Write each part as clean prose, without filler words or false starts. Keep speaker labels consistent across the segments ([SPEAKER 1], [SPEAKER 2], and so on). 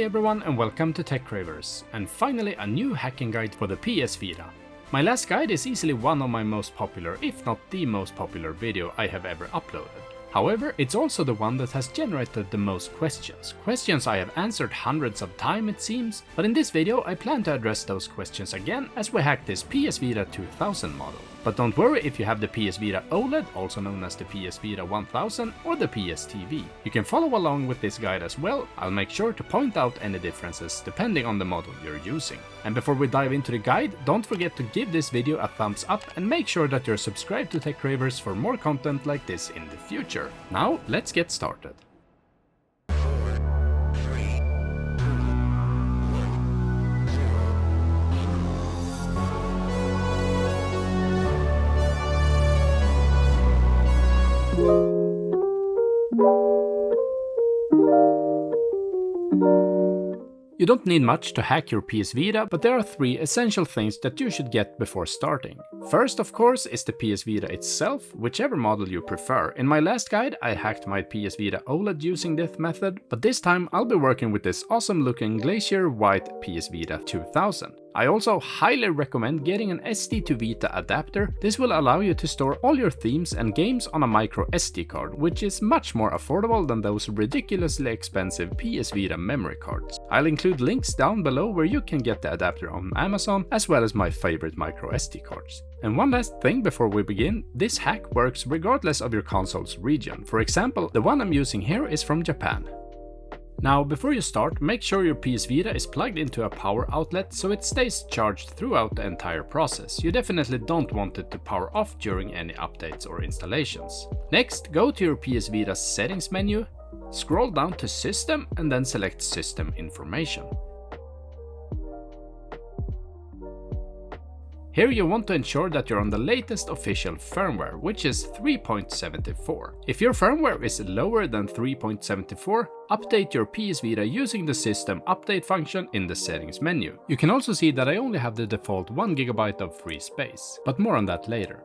[SPEAKER 1] Hi everyone and welcome to TechCravers, and finally a new hacking guide for the PS Vita. My last guide is easily one of my most popular, if not the most popular video I have ever uploaded. However, it's also the one that has generated the most questions. Questions I have answered hundreds of times it seems, but in this video I plan to address those questions again as we hack this PS Vita 2000 model. But don't worry if you have the PS Vita OLED, also known as the PS Vita 1000 or the PS TV. You can follow along with this guide as well. I'll make sure to point out any differences depending on the model you're using. And before we dive into the guide, don't forget to give this video a thumbs up and make sure that you're subscribed to TechCravers for more content like this in the future. Now, let's get started. You don't need much to hack your PS Vita, but there are three essential things that you should get before starting. First, of course, is the PS Vita itself, whichever model you prefer. In my last guide, I hacked my PS Vita OLED using this method, but this time I'll be working with this awesome looking glacier white PS Vita 2000. I also highly recommend getting an SD to Vita adapter. This will allow you to store all your themes and games on a microSD card, which is much more affordable than those ridiculously expensive PS Vita memory cards. I'll include links down below where you can get the adapter on Amazon, as well as my favorite microSD cards. And one last thing before we begin, this hack works regardless of your console's region. For example, the one I'm using here is from Japan. Now, before you start, make sure your PS Vita is plugged into a power outlet so it stays charged throughout the entire process. You definitely don't want it to power off during any updates or installations. Next, go to your PS Vita's settings menu, scroll down to System and then select System Information. Here you want to ensure that you're on the latest official firmware, which is 3.74. If your firmware is lower than 3.74, update your PS Vita using the System Update function in the settings menu. You can also see that I only have the default 1GB of free space, but more on that later.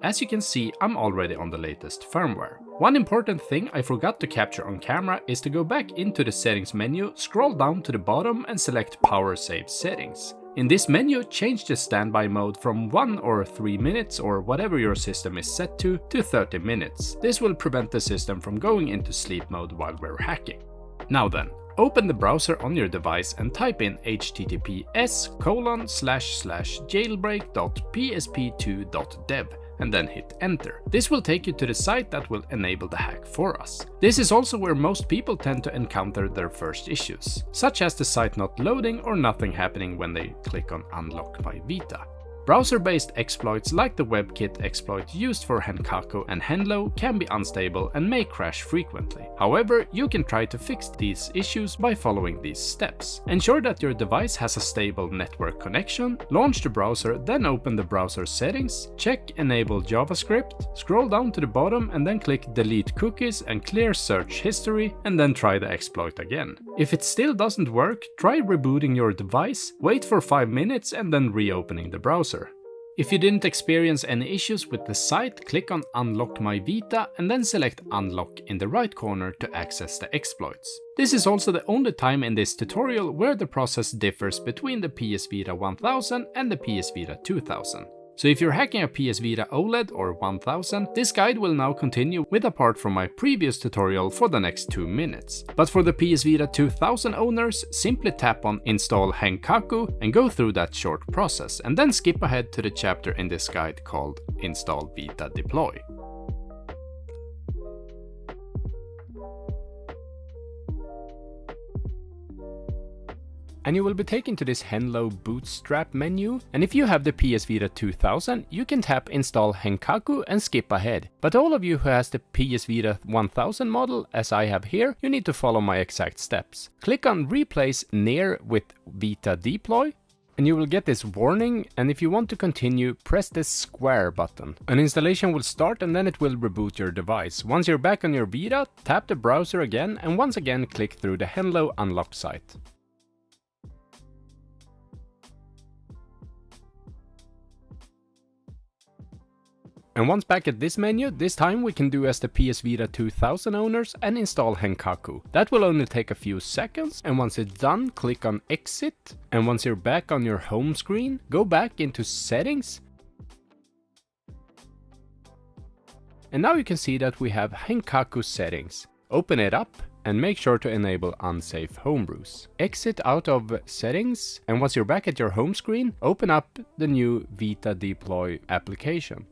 [SPEAKER 1] As you can see, I'm already on the latest firmware. One important thing I forgot to capture on camera is to go back into the settings menu, scroll down to the bottom and select Power Save Settings. In this menu, change the standby mode from 1 or 3 minutes or whatever your system is set to 30 minutes. This will prevent the system from going into sleep mode while we're hacking. Now then, open the browser on your device and type in https://jailbreak.psp2.dev and then hit enter. This will take you to the site that will enable the hack for us. This is also where most people tend to encounter their first issues, such as the site not loading or nothing happening when they click on Unlock My Vita. Browser-based exploits like the WebKit exploit used for HENkaku and HENlo can be unstable and may crash frequently. However, you can try to fix these issues by following these steps. Ensure that your device has a stable network connection, launch the browser, then open the browser settings, check Enable JavaScript, scroll down to the bottom and then click Delete Cookies and Clear Search History and then try the exploit again. If it still doesn't work, try rebooting your device, wait for 5 minutes and then reopening the browser. If you didn't experience any issues with the site, click on Unlock My Vita and then select Unlock in the right corner to access the exploits. This is also the only time in this tutorial where the process differs between the PS Vita 1000 and the PS Vita 2000. So if you're hacking a PS Vita OLED or 1000, this guide will now continue with a part from my previous tutorial for the next 2 minutes. But for the PS Vita 2000 owners, simply tap on Install HENkaku and go through that short process, and then skip ahead to the chapter in this guide called Install VitaDeploy. And you will be taken to this HENlo bootstrap menu, and if you have the PS Vita 2000, you can tap Install HENkaku and skip ahead. But all of you who has the PS Vita 1000 model, as I have here, you need to follow my exact steps. Click on Replace Near with VitaDeploy, and you will get this warning, and if you want to continue, press this square button. An installation will start and then it will reboot your device. Once you're back on your Vita, tap the browser again and once again click through the HENlo unlock site. And once back at this menu, this time we can do as the PS Vita 2000 owners and install HENkaku. That will only take a few seconds, and once it's done, click on Exit. And once you're back on your home screen, go back into Settings. And now you can see that we have HENkaku settings. Open it up and make sure to enable unsafe homebrews. Exit out of Settings, and once you're back at your home screen, open up the new VitaDeploy application.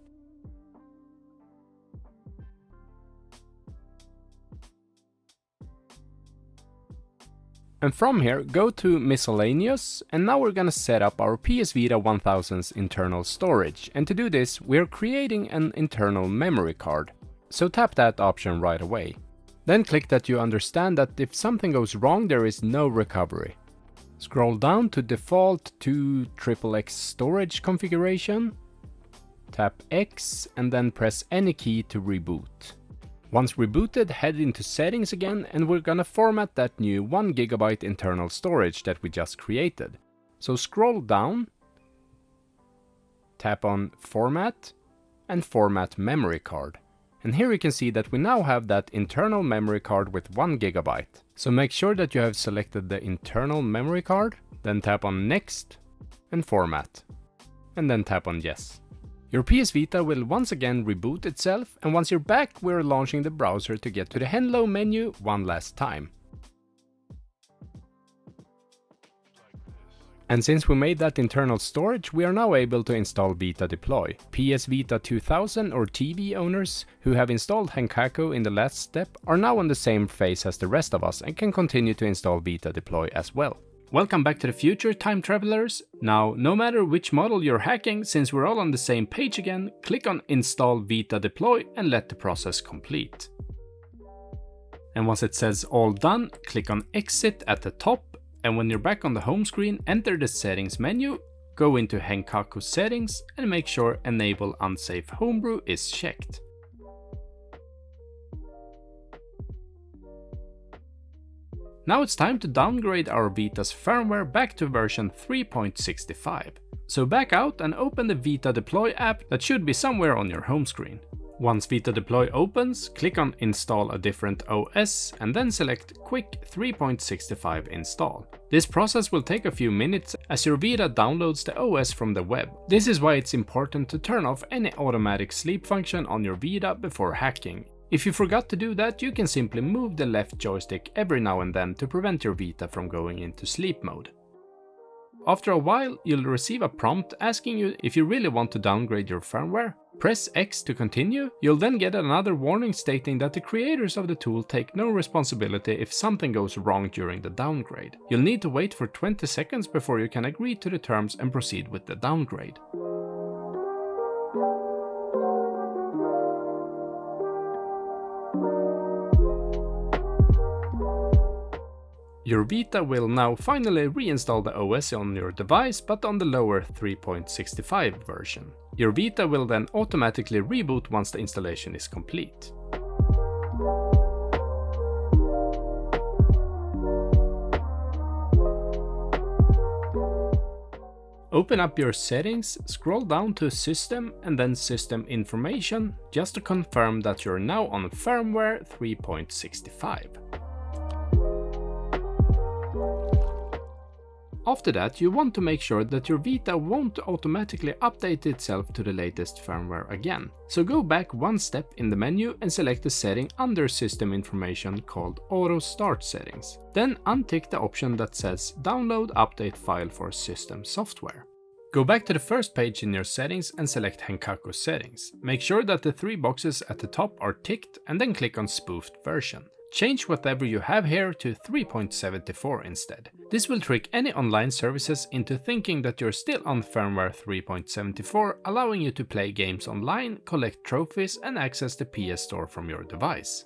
[SPEAKER 1] And from here, go to Miscellaneous, and now we're gonna set up our PS Vita 1000's internal storage. And to do this, we're creating an internal memory card. So tap that option right away. Then click that you understand that if something goes wrong, there is no recovery. Scroll down to Default to XXX storage configuration. Tap X, and then press any key to reboot. Once rebooted, head into Settings again, and we're gonna format that new 1 GB internal storage that we just created. So scroll down, tap on Format, and Format Memory Card. And here you can see that we now have that internal memory card with 1 GB. So make sure that you have selected the internal memory card, then tap on Next, and Format, and then tap on Yes. Your PS Vita will once again reboot itself, and once you're back, we're launching the browser to get to the HENlo menu one last time. And since we made that internal storage, we are now able to install VitaDeploy. PS Vita 2000 or TV owners who have installed HENkaku in the last step are now on the same phase as the rest of us and can continue to install VitaDeploy as well. Welcome back to the future, time travelers. Now, no matter which model you're hacking, since we're all on the same page again, click on Install VitaDeploy and let the process complete. And once it says all done, click on Exit at the top, and when you're back on the home screen, enter the Settings menu, go into HENkaku Settings, and make sure Enable Unsafe Homebrew is checked. Now it's time to downgrade our Vita's firmware back to version 3.65. So back out and open the VitaDeploy app that should be somewhere on your home screen. Once VitaDeploy opens, click on Install a different OS and then select Quick 3.65 install. This process will take a few minutes as your Vita downloads the OS from the web. This is why it's important to turn off any automatic sleep function on your Vita before hacking. If you forgot to do that, you can simply move the left joystick every now and then to prevent your Vita from going into sleep mode. After a while, you'll receive a prompt asking you if you really want to downgrade your firmware. Press X to continue. You'll then get another warning stating that the creators of the tool take no responsibility if something goes wrong during the downgrade. You'll need to wait for 20 seconds before you can agree to the terms and proceed with the downgrade. Your Vita will now finally reinstall the OS on your device, but on the lower 3.65 version. Your Vita will then automatically reboot once the installation is complete. Open up your settings, scroll down to System and then System Information, just to confirm that you're now on firmware 3.65. After that, you want to make sure that your Vita won't automatically update itself to the latest firmware again. So go back one step in the menu and select the setting under System Information called Auto Start Settings. Then untick the option that says Download Update File for System Software. Go back to the first page in your settings and select HENkaku Settings. Make sure that the three boxes at the top are ticked and then click on Spoofed Version. Change whatever you have here to 3.74 instead. This will trick any online services into thinking that you're still on firmware 3.74, allowing you to play games online, collect trophies and access the PS Store from your device.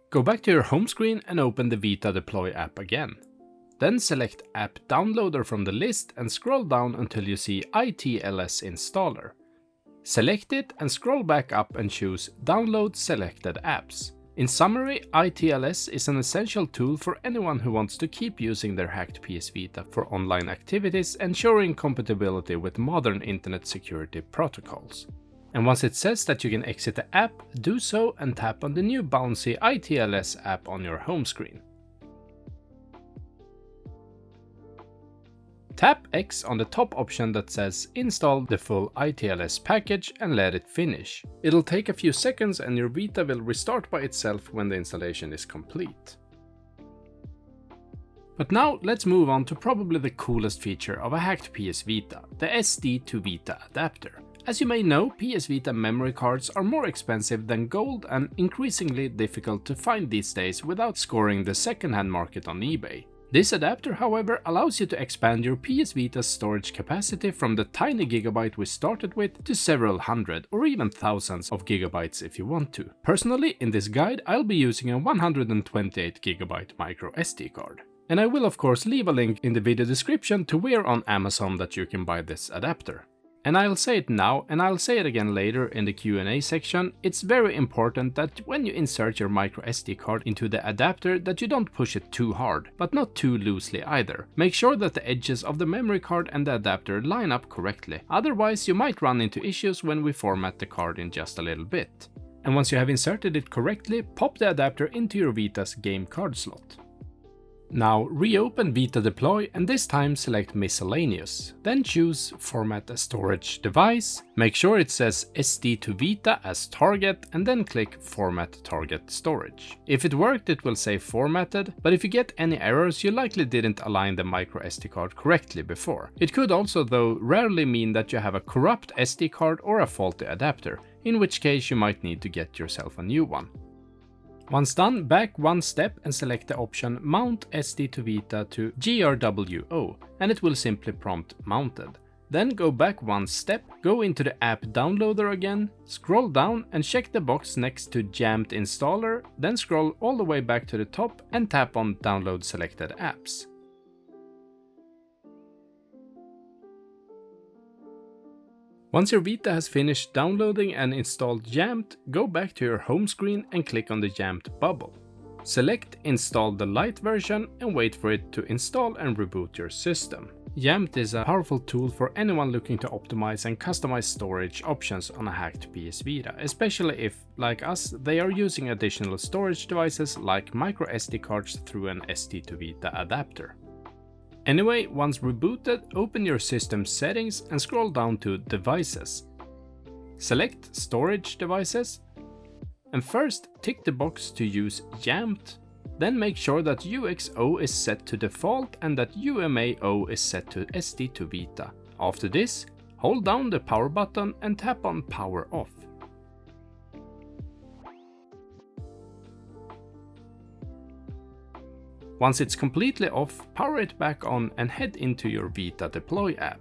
[SPEAKER 1] Go back to your home screen and open the VitaDeploy app again. Then select App Downloader from the list and scroll down until you see iTLS Installer. Select it and scroll back up and choose Download Selected Apps. In summary, iTLS is an essential tool for anyone who wants to keep using their hacked PS Vita for online activities, ensuring compatibility with modern internet security protocols. And once it says that you can exit the app, do so and tap on the new bouncy iTLS app on your home screen. Tap X on the top option that says install the full iTLS package and let it finish. It'll take a few seconds and your Vita will restart by itself when the installation is complete. But now let's move on to probably the coolest feature of a hacked PS Vita, the SD to Vita adapter. As you may know, PS Vita memory cards are more expensive than gold and increasingly difficult to find these days without scoring the second-hand market on eBay. This adapter, however, allows you to expand your PS Vita's storage capacity from the tiny gigabyte we started with to several hundred or even thousands of gigabytes if you want to. Personally, in this guide, I'll be using a 128 gigabyte microSD card. And I will of course leave a link in the video description to where on Amazon that you can buy this adapter. And I'll say it now and I'll say it again later in the Q&A section, it's very important that when you insert your microSD card into the adapter that you don't push it too hard, but not too loosely either. Make sure that the edges of the memory card and the adapter line up correctly, otherwise you might run into issues when we format the card in just a little bit. And once you have inserted it correctly, pop the adapter into your Vita's game card slot. Now reopen VitaDeploy and this time select Miscellaneous, then choose Format a Storage Device, make sure it says SD to Vita as target and then click Format Target Storage. If it worked it will say formatted, but if you get any errors you likely didn't align the microSD card correctly before. It could also though rarely mean that you have a corrupt SD card or a faulty adapter, in which case you might need to get yourself a new one. Once done, back one step and select the option Mount SD to Vita to GRWO and it will simply prompt Mounted. Then go back one step, go into the app downloader again, scroll down and check the box next to Jammed Installer, then scroll all the way back to the top and tap on Download Selected Apps. Once your Vita has finished downloading and installed Jammed, go back to your home screen and click on the Jammed bubble. Select Install the Lite version and wait for it to install and reboot your system. Jammed is a powerful tool for anyone looking to optimize and customize storage options on a hacked PS Vita, especially if, like us, they are using additional storage devices like microSD cards through an SD to Vita adapter. Anyway, once rebooted, open your system settings and scroll down to Devices. Select Storage Devices and first tick the box to use Jammed, then make sure that UXO is set to default and that UMAO is set to SD to Vita. After this, hold down the power button and tap on Power Off. Once it's completely off, power it back on and head into your VitaDeploy app.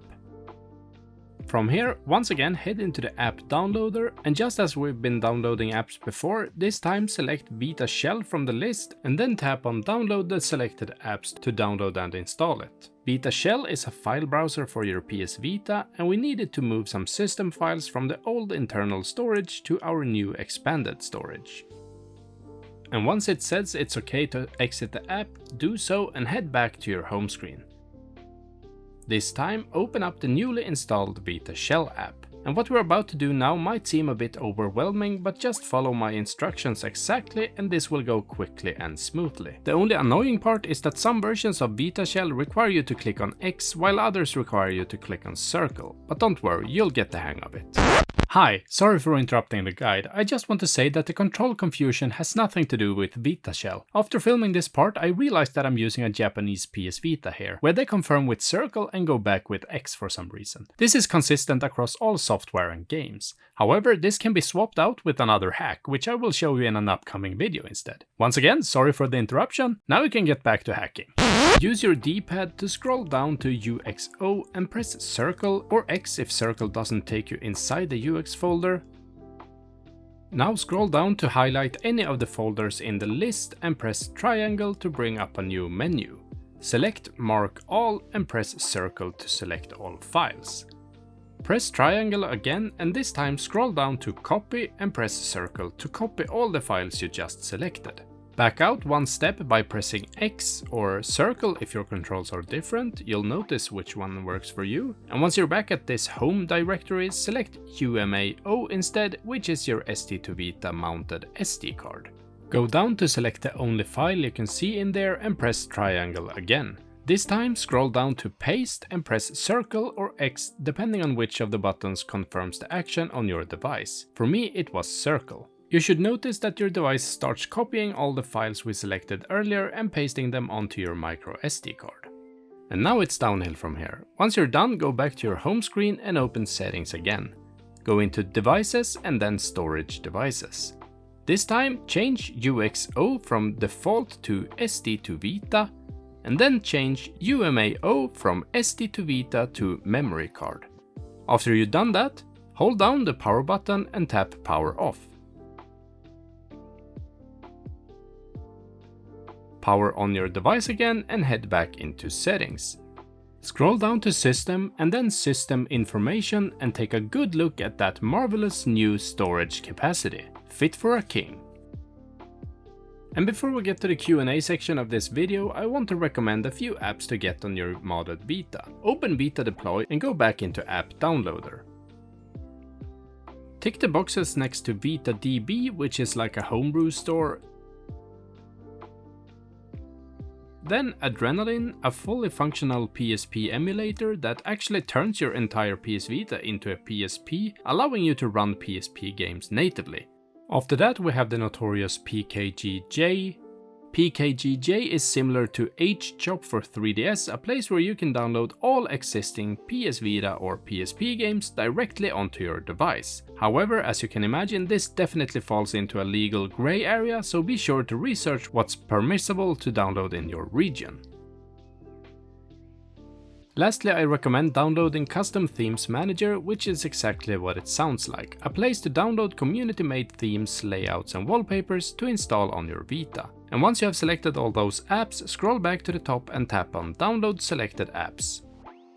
[SPEAKER 1] From here, once again head into the app downloader and just as we've been downloading apps before, this time select VitaShell from the list and then tap on Download the selected apps to download and install it. VitaShell is a file browser for your PS Vita and we needed to move some system files from the old internal storage to our new expanded storage. And once it says it's okay to exit the app, do so and head back to your home screen. This time, open up the newly installed VitaShell app. And what we're about to do now might seem a bit overwhelming, but just follow my instructions exactly and this will go quickly and smoothly. The only annoying part is that some versions of VitaShell require you to click on X, while others require you to click on circle. But don't worry, you'll get the hang of it. Hi, sorry for interrupting the guide. I just want to say that the control confusion has nothing to do with VitaShell. After filming this part, I realized that I'm using a Japanese PS Vita here, where they confirm with circle and go back with X for some reason. This is consistent across all software and games. However, this can be swapped out with another hack, which I will show you in an upcoming video instead. Once again, sorry for the interruption. Now we can get back to hacking. Use your D-pad to scroll down to UXO and press circle or X if circle doesn't take you inside the UX folder. Now scroll down to highlight any of the folders in the list and press triangle to bring up a new menu. Select Mark All and press circle to select all files. Press triangle again and this time scroll down to copy and press circle to copy all the files you just selected. Back out one step by pressing X or circle if your controls are different, you'll notice which one works for you. And once you're back at this home directory, select UMAO instead, which is your SD2Vita mounted SD card. Go down to select the only file you can see in there and press triangle again. This time scroll down to paste and press circle or X depending on which of the buttons confirms the action on your device. For me it was circle. You should notice that your device starts copying all the files we selected earlier and pasting them onto your microSD card. And now it's downhill from here. Once you're done, go back to your home screen and open settings again. Go into devices and then storage devices. This time change UXO from default to SD2Vita and then change UMAO from SD2Vita to memory card. After you've done that, hold down the power button and tap power off. Power on your device again and head back into settings. Scroll down to system and then system information and take a good look at that marvelous new storage capacity, fit for a king. And before we get to the Q&A section of this video, I want to recommend a few apps to get on your modded Vita. Open VitaDeploy and go back into App Downloader. Tick the boxes next to VitaDB, which is like a homebrew store. Then Adrenaline, a fully functional PSP emulator that actually turns your entire PS Vita into a PSP, allowing you to run PSP games natively. After that we have the notorious PKGj. PKGj is similar to HChop for 3DS, a place where you can download all existing PS Vita or PSP games directly onto your device. However, as you can imagine, this definitely falls into a legal grey area, so be sure to research what's permissible to download in your region. Lastly, I recommend downloading Custom Themes Manager, which is exactly what it sounds like, a place to download community-made themes, layouts and wallpapers to install on your Vita. And once you have selected all those apps, scroll back to the top and tap on Download Selected Apps.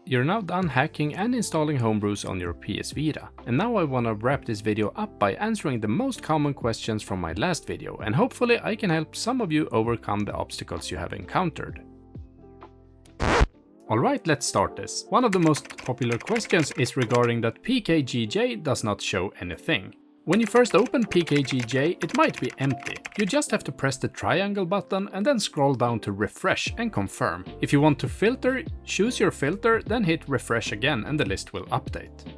[SPEAKER 1] You're now done hacking and installing homebrews on your PS Vita. And now I want to wrap this video up by answering the most common questions from my last video, and hopefully I can help some of you overcome the obstacles you have encountered. Alright, let's start this. One of the most popular questions is regarding that PKGj does not show anything. When you first open PKGj, it might be empty. You just have to press the triangle button and then scroll down to refresh and confirm. If you want to filter, choose your filter, then hit refresh again and the list will update.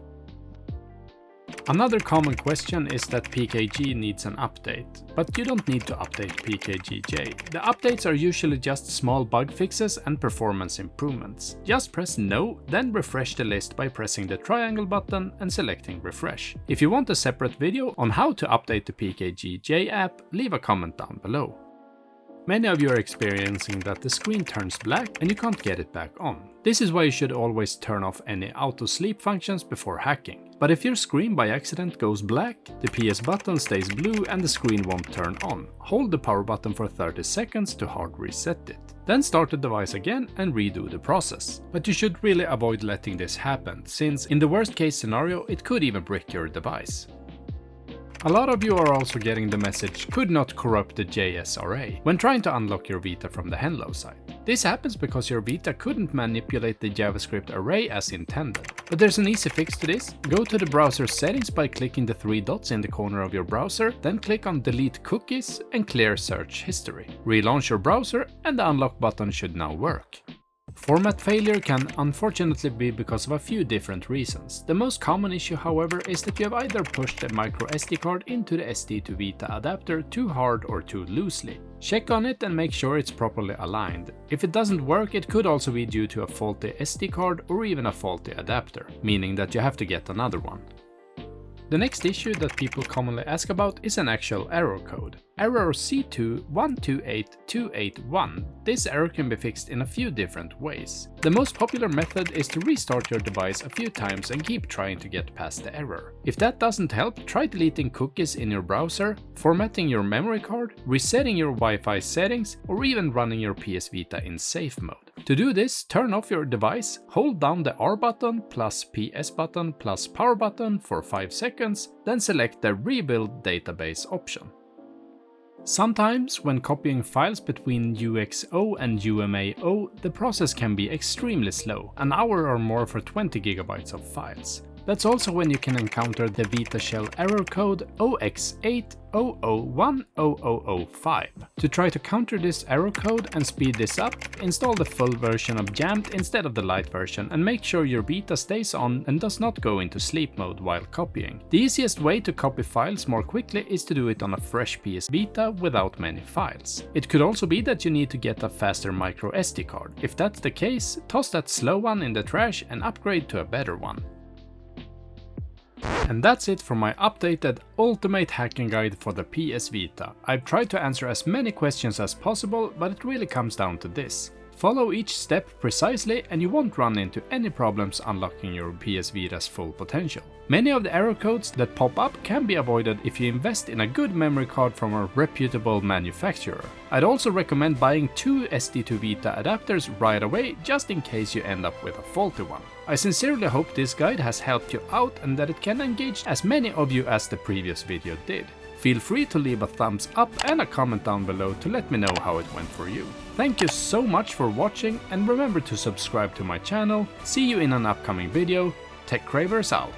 [SPEAKER 1] Another common question is that PKG needs an update, but you don't need to update PKGj. The updates are usually just small bug fixes and performance improvements. Just press no, then refresh the list by pressing the triangle button and selecting refresh. If you want a separate video on how to update the PKGj app, leave a comment down below. Many of you are experiencing that the screen turns black and you can't get it back on. This is why you should always turn off any auto sleep functions before hacking. But if your screen by accident goes black, the PS button stays blue and the screen won't turn on. Hold the power button for 30 seconds to hard reset it. Then start the device again and redo the process. But you should really avoid letting this happen, since in the worst case scenario it could even brick your device. A lot of you are also getting the message "could not corrupt the JSArray" when trying to unlock your Vita from the HENlo site. This happens because your Vita couldn't manipulate the JavaScript array as intended. But there's an easy fix to this. Go to the browser settings by clicking the 3 dots in the corner of your browser, then click on delete cookies and clear search history. Relaunch your browser and the unlock button should now work. Format failure can unfortunately be because of a few different reasons. The most common issue, however, is that you have either pushed the microSD card into the SD to Vita adapter too hard or too loosely. Check on it and make sure it's properly aligned. If it doesn't work, it could also be due to a faulty SD card or even a faulty adapter, meaning that you have to get another one. The next issue that people commonly ask about is an actual error code. error C2128281. This error can be fixed in a few different ways. The most popular method is to restart your device a few times and keep trying to get past the error. If that doesn't help, try deleting cookies in your browser, formatting your memory card, resetting your Wi-Fi settings, or even running your PS Vita in safe mode. To do this, turn off your device, hold down the R button plus PS button plus power button for 5 seconds, then select the Rebuild Database option. Sometimes, when copying files between UXO and UMAO, the process can be extremely slow, an hour or more for 20 GB of files. That's also when you can encounter the VitaShell error code OX800100005. To try to counter this error code and speed this up, install the full version of Jammed instead of the light version and make sure your Vita stays on and does not go into sleep mode while copying. The easiest way to copy files more quickly is to do it on a fresh PS Vita without many files. It could also be that you need to get a faster microSD card. If that's the case, toss that slow one in the trash and upgrade to a better one. And that's it for my updated ultimate hacking guide for the PS Vita. I've tried to answer as many questions as possible, but it really comes down to this. Follow each step precisely and you won't run into any problems unlocking your PS Vita's full potential. Many of the error codes that pop up can be avoided if you invest in a good memory card from a reputable manufacturer. I'd also recommend buying 2 SD to Vita adapters right away, just in case you end up with a faulty one. I sincerely hope this guide has helped you out and that it can engage as many of you as the previous video did. Feel free to leave a thumbs up and a comment down below to let me know how it went for you. Thank you so much for watching and remember to subscribe to my channel. See you in an upcoming video. TechCravers out.